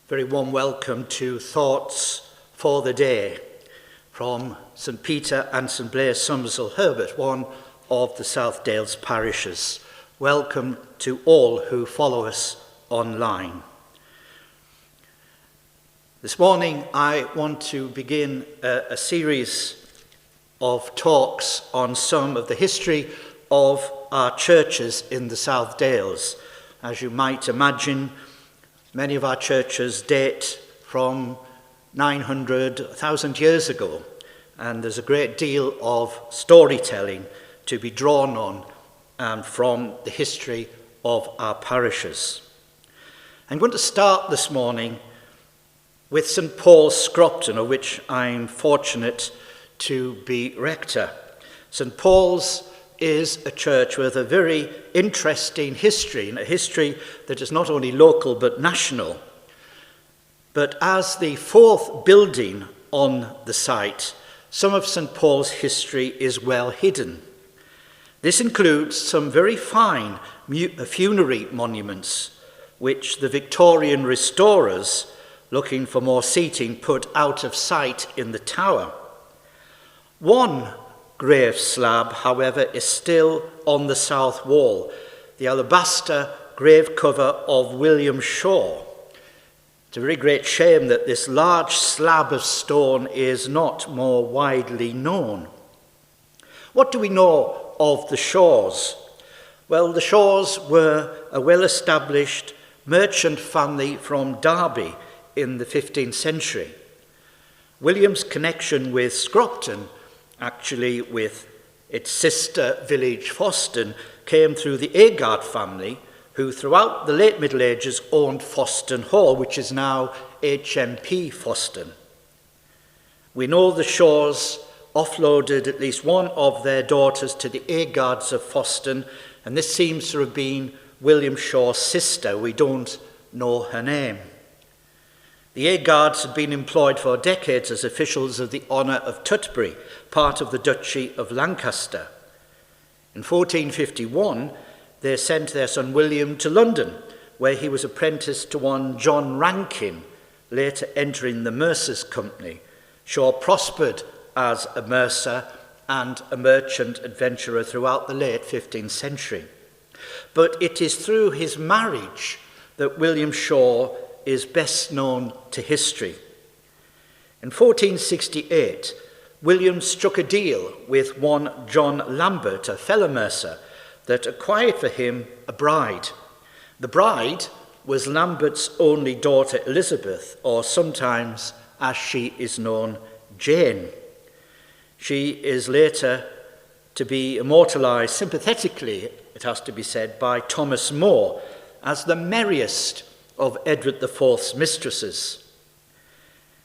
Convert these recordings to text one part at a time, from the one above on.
Very warm welcome to Thoughts for the Day from St Peter and St Blaise Somersall Herbert, one of the South Dales parishes. Welcome to all who follow us online. This morning I want to begin a series of talks on some of the history of our churches in the South Dales. As you might imagine, many of our churches date from 900, 1,000 years ago, and there's a great deal of storytelling to be drawn on from the history of our parishes. I'm going to start this morning with St Paul's, Scropton, of which I'm fortunate to be rector. St Paul's is a church with a very interesting history, and a history that is not only local but national. But as the fourth building on the site, some of St Paul's history is well hidden. This includes some very fine funerary monuments, which the Victorian restorers, looking for more seating, put out of sight in the tower. One grave slab, however, is still on the south wall, the alabaster grave cover of William Shaw. It's a very great shame that this large slab of stone is not more widely known. What do we know of the Shaws? Well, the Shaws were a well-established merchant family from Derby in the 15th century. William's connection with Scropton, actually with its sister village Foston, came through the Agard family, who throughout the late Middle Ages owned Foston Hall, which is now HMP Foston. We know the Shaws offloaded at least one of their daughters to the Agards of Foston, and this seems to have been William Shaw's sister. We don't know her name. The Agards had been employed for decades as officials of the Honour of Tutbury, part of the Duchy of Lancaster. In 1451, they sent their son William to London, where he was apprenticed to one John Rankin, later entering the Mercers' Company. Shaw prospered as a mercer and a merchant adventurer throughout the late 15th century. But it is through his marriage that William Shaw is best known to history. In 1468, William struck a deal with one John Lambert, a fellow mercer, that acquired for him a bride. The bride was Lambert's only daughter Elizabeth, or sometimes, as she is known, Jane. She is later to be immortalised sympathetically, it has to be said, by Thomas More as the merriest of Edward IV's mistresses.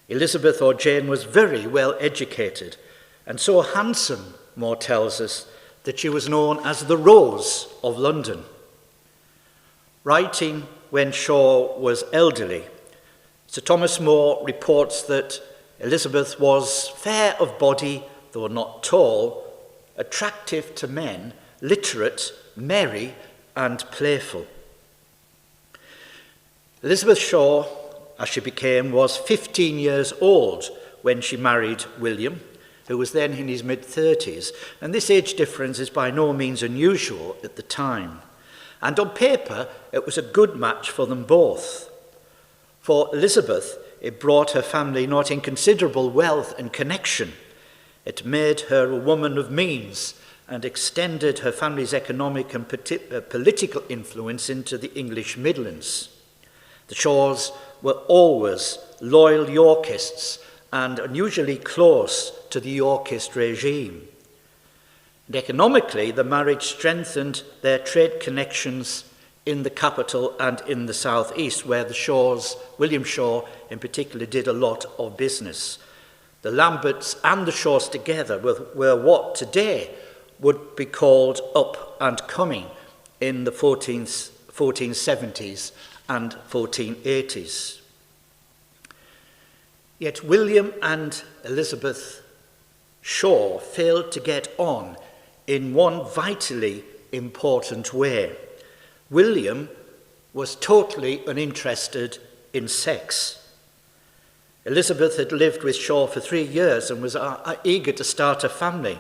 Elizabeth, or Jane, was very well educated, and so handsome, More tells us, that she was known as the Rose of London. Writing when Shaw was elderly, Sir Thomas More reports that Elizabeth was fair of body, though not tall, attractive to men, literate, merry, and playful. Elizabeth Shaw, as she became, was 15 years old when she married William, who was then in his mid-30s, and this age difference is by no means unusual at the time. And on paper, it was a good match for them both. For Elizabeth, it brought her family not inconsiderable wealth and connection. It made her a woman of means and extended her family's economic and political influence into the English Midlands. The Shaws were always loyal Yorkists and unusually close to the Yorkist regime. And economically, the marriage strengthened their trade connections in the capital and in the southeast, where the Shaws, William Shaw in particular, did a lot of business. The Lamberts and the Shaws together were what today would be called up and coming in the 1470s and 1480s. Yet William and Elizabeth Shaw failed to get on in one vitally important way. William was totally uninterested in sex. Elizabeth had lived with Shaw for 3 years and was eager to start a family.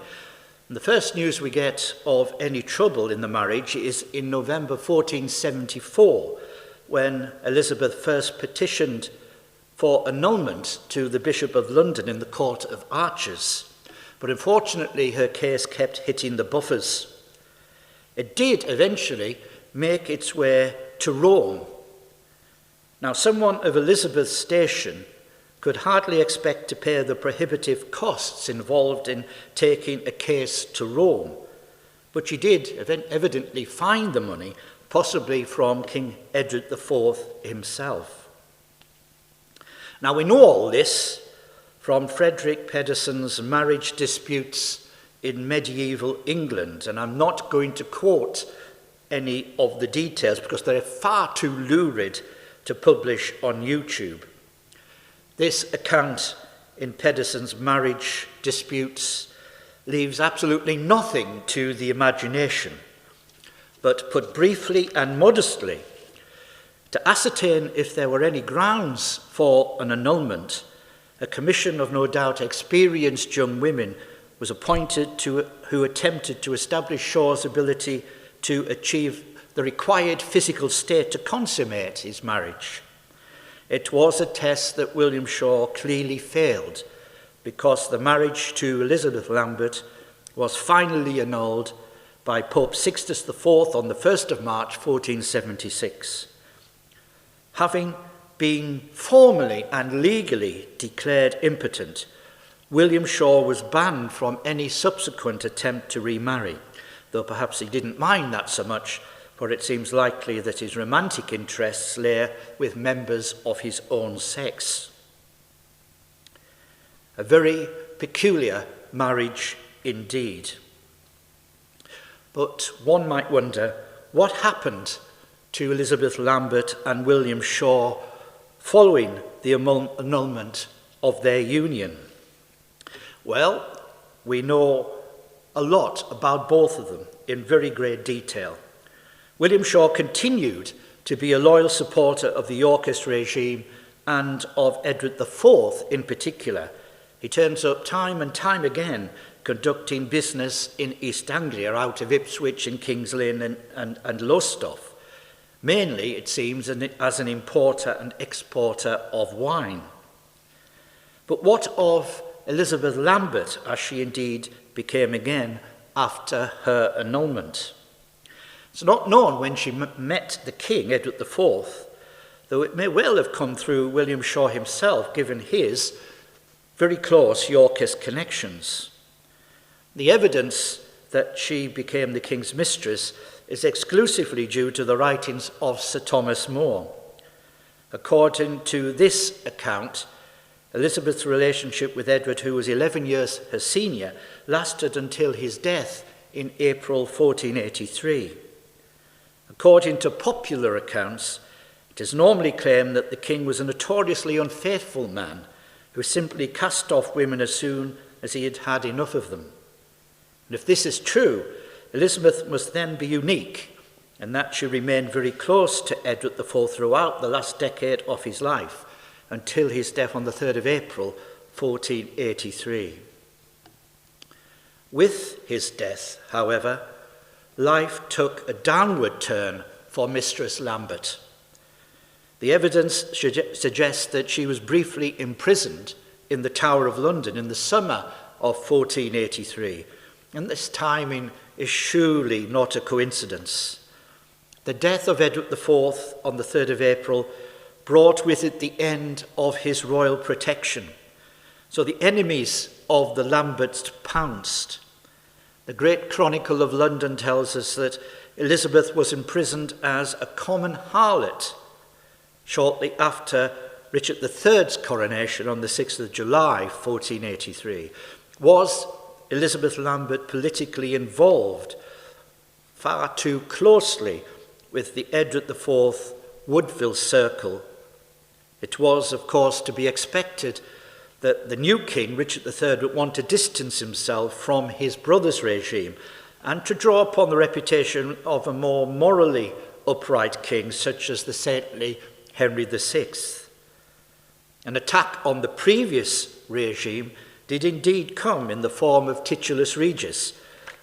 And the first news we get of any trouble in the marriage is in November 1474, when Elizabeth first petitioned for annulment to the Bishop of London in the Court of Arches. But unfortunately, her case kept hitting the buffers. It did eventually make its way to Rome. Now, someone of Elizabeth's station could hardly expect to pay the prohibitive costs involved in taking a case to Rome. But she did evidently find the money, possibly from King Edward IV himself. Now, we know all this from Frederick Pedersen's Marriage Disputes in Medieval England, and I'm not going to quote any of the details because they're far too lurid to publish on YouTube. This account in Pedersen's Marriage Disputes leaves absolutely nothing to the imagination. But put briefly and modestly, to ascertain if there were any grounds for an annulment, a commission of no doubt experienced young women was appointed who attempted to establish Shaw's ability to achieve the required physical state to consummate his marriage. It was a test that William Shaw clearly failed, because the marriage to Elizabeth Lambert was finally annulled by Pope Sixtus IV on the 1st of March 1476. Having been formally and legally declared impotent, William Shaw was banned from any subsequent attempt to remarry, though perhaps he didn't mind that so much, for it seems likely that his romantic interests lay with members of his own sex. A very peculiar marriage indeed. But one might wonder, what happened to Elizabeth Lambert and William Shaw following the annulment of their union? Well, we know a lot about both of them in very great detail. William Shaw continued to be a loyal supporter of the Yorkist regime and of Edward IV in particular. He turns up time and time again conducting business in East Anglia out of Ipswich and Kings Lynn and Lowestoft, mainly, it seems, as an importer and exporter of wine. But what of Elizabeth Lambert, as she indeed became again after her annulment? It's not known when she met the King, Edward IV, though it may well have come through William Shaw himself, given his very close Yorkist connections. The evidence that she became the King's mistress is exclusively due to the writings of Sir Thomas More. According to this account, Elizabeth's relationship with Edward, who was 11 years her senior, lasted until his death in April 1483. According to popular accounts, it is normally claimed that the king was a notoriously unfaithful man who simply cast off women as soon as he had had enough of them. And if this is true, Elizabeth must then be unique, and that she remained very close to Edward IV throughout the last decade of his life, until his death on the 3rd of April, 1483. With his death, however, life took a downward turn for Mistress Lambert. The evidence suggests that she was briefly imprisoned in the Tower of London in the summer of 1483, and this timing is surely not a coincidence. The death of Edward IV on the 3rd of April brought with it the end of his royal protection, so the enemies of the Lamberts pounced. The Great Chronicle of London tells us that Elizabeth was imprisoned as a common harlot shortly after Richard III's coronation on the 6th of July, 1483. Was Elizabeth Lambert politically involved far too closely with the Edward IV Woodville circle? It was, of course, to be expected that the new king, Richard III, would want to distance himself from his brother's regime and to draw upon the reputation of a more morally upright king, such as the saintly Henry VI. An attack on the previous regime did indeed come in the form of Titulus Regius,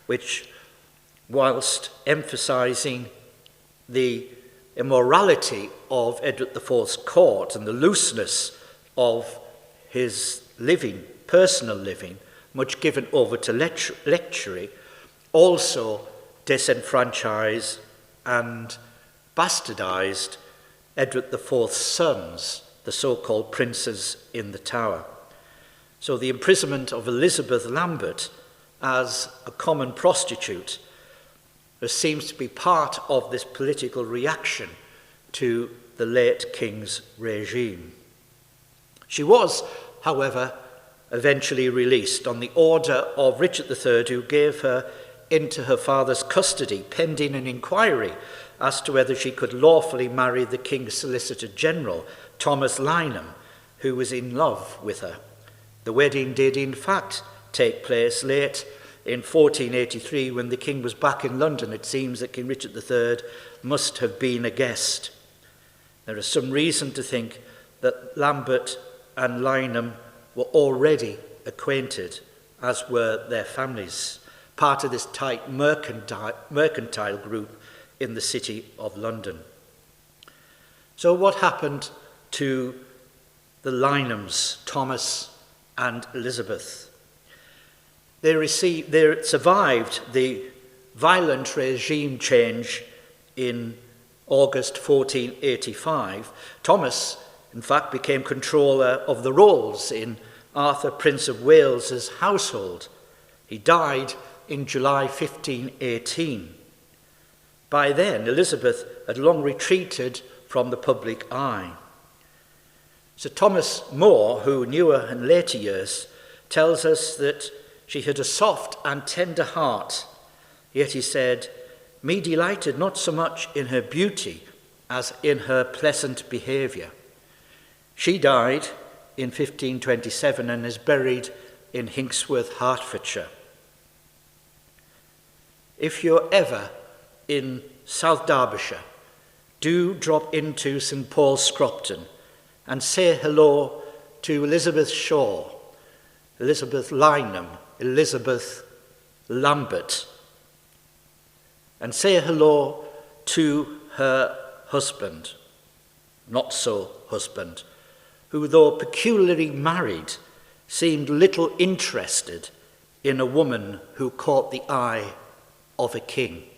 which, whilst emphasising the immorality of Edward IV's court and the looseness of his living, personal living, much given over to lechery, also disenfranchised and bastardized Edward IV's sons, the so-called princes in the Tower. So the imprisonment of Elizabeth Lambert as a common prostitute seems to be part of this political reaction to the late king's regime. She was, however, eventually released on the order of Richard III, who gave her into her father's custody, pending an inquiry as to whether she could lawfully marry the King's Solicitor General, Thomas Lynham, who was in love with her. The wedding did, in fact, take place late in 1483 when the King was back in London. It seems that King Richard III must have been a guest. There is some reason to think that Lambert and Lynham were already acquainted, as were their families, part of this tight mercantile group in the city of London. So what happened to the Lynhams, Thomas and Elizabeth? They survived the violent regime change in August 1485. Thomas, in fact, became controller of the rolls in Arthur, Prince of Wales's household. He died in July 1518. By then, Elizabeth had long retreated from the public eye. Sir Thomas More, who knew her in later years, tells us that she had a soft and tender heart, yet he said, "Me delighted not so much in her beauty as in her pleasant behaviour." She died in 1527 and is buried in Hinksworth, Hertfordshire. If you're ever in South Derbyshire, do drop into St Paul's Scropton and say hello to Elizabeth Shaw, Elizabeth Lynham, Elizabeth Lambert, and say hello to her husband, not so husband, who, though peculiarly married, seemed little interested in a woman who caught the eye of a king.